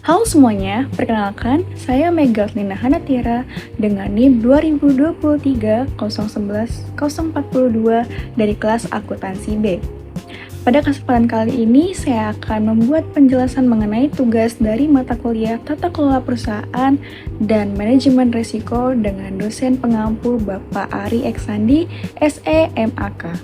Halo semuanya, perkenalkan saya Megatlina Hanatira dengan NIM 2023-011-042 dari kelas Akuntansi B. Pada kesempatan kali ini, saya akan membuat penjelasan mengenai tugas dari mata kuliah Tata Kelola Perusahaan dan Manajemen Risiko dengan dosen pengampu Bapak Ari Eksandi, SEMAK.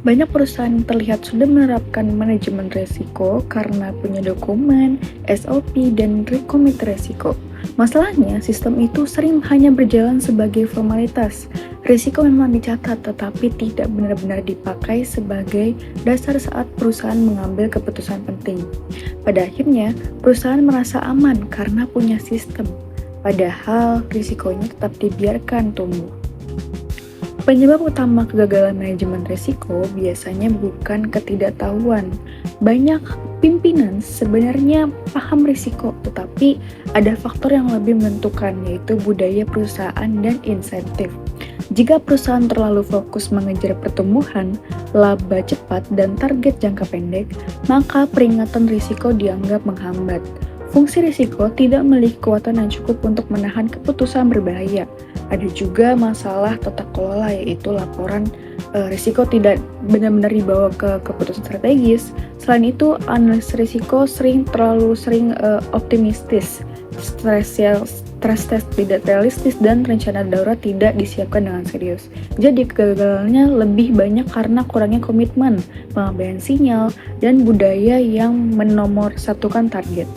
Banyak perusahaan yang terlihat sudah menerapkan manajemen risiko karena punya dokumen, SOP, dan komite risiko. Masalahnya, sistem itu sering hanya berjalan sebagai formalitas. Risiko memang dicatat, tetapi tidak benar-benar dipakai sebagai dasar saat perusahaan mengambil keputusan penting. Pada akhirnya, perusahaan merasa aman karena punya sistem, padahal risikonya tetap dibiarkan tumbuh. Penyebab utama kegagalan manajemen risiko biasanya bukan ketidaktahuan. Banyak pimpinan sebenarnya paham risiko, tetapi ada faktor yang lebih menentukan, yaitu budaya perusahaan dan insentif. Jika perusahaan terlalu fokus mengejar pertumbuhan, laba cepat, dan target jangka pendek, maka peringatan risiko dianggap menghambat. Fungsi risiko tidak memiliki kekuatan yang cukup untuk menahan keputusan berbahaya. Ada juga masalah tata kelola, yaitu laporan risiko tidak benar-benar dibawa ke keputusan strategis. Selain itu, analis risiko terlalu sering optimistis, stress test tidak realistis, dan rencana darurat tidak disiapkan dengan serius. Jadi kegagalannya lebih banyak karena kurangnya komitmen, pengabaian sinyal, dan budaya yang menomorsatukan target.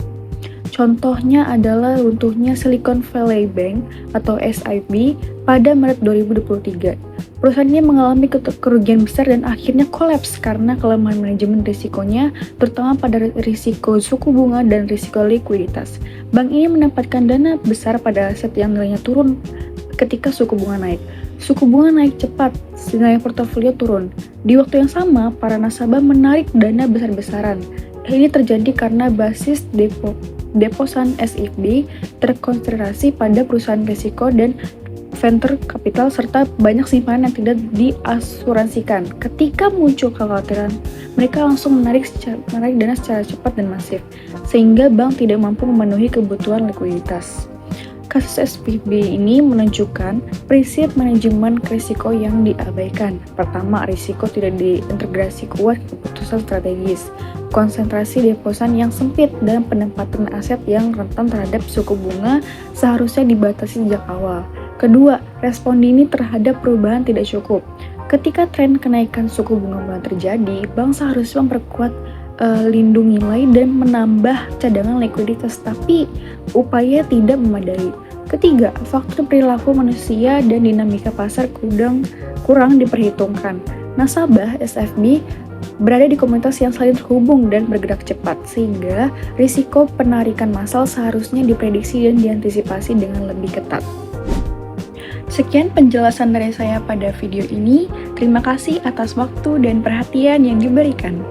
Contohnya adalah runtuhnya Silicon Valley Bank atau SIB pada Maret 2023. Perusahaan ini mengalami kerugian besar dan akhirnya kolaps karena kelemahan manajemen risikonya, terutama pada risiko suku bunga dan risiko likuiditas. Bank ini menempatkan dana besar pada aset yang nilainya turun ketika suku bunga naik. Suku bunga naik cepat, nilai portofolio turun. Di waktu yang sama, para nasabah menarik dana besar-besaran. Ini terjadi karena basis deposan SIB terkonsentrasi pada perusahaan risiko dan venture capital serta banyak simpanan yang tidak diasuransikan. Ketika muncul kekhawatiran, mereka langsung menarik dana secara cepat dan masif, sehingga bank tidak mampu memenuhi kebutuhan likuiditas. Kasus SVB ini menunjukkan prinsip manajemen risiko yang diabaikan. Pertama, risiko tidak diintegrasi kuat ke keputusan strategis. Konsentrasi deposan yang sempit dan penempatan aset yang rentan terhadap suku bunga seharusnya dibatasi sejak awal. Kedua, respon dini terhadap perubahan tidak cukup. Ketika tren kenaikan suku bunga mulai terjadi, bank seharusnya memperkuat lindung nilai dan menambah cadangan likuiditas, tapi upaya tidak memadai. Ketiga, faktor perilaku manusia dan dinamika pasar kurang diperhitungkan. Nasabah SFB berada di komunitas yang saling terhubung dan bergerak cepat, sehingga risiko penarikan massal seharusnya diprediksi dan diantisipasi dengan lebih ketat. Sekian penjelasan dari saya pada video ini. Terima kasih atas waktu dan perhatian yang diberikan.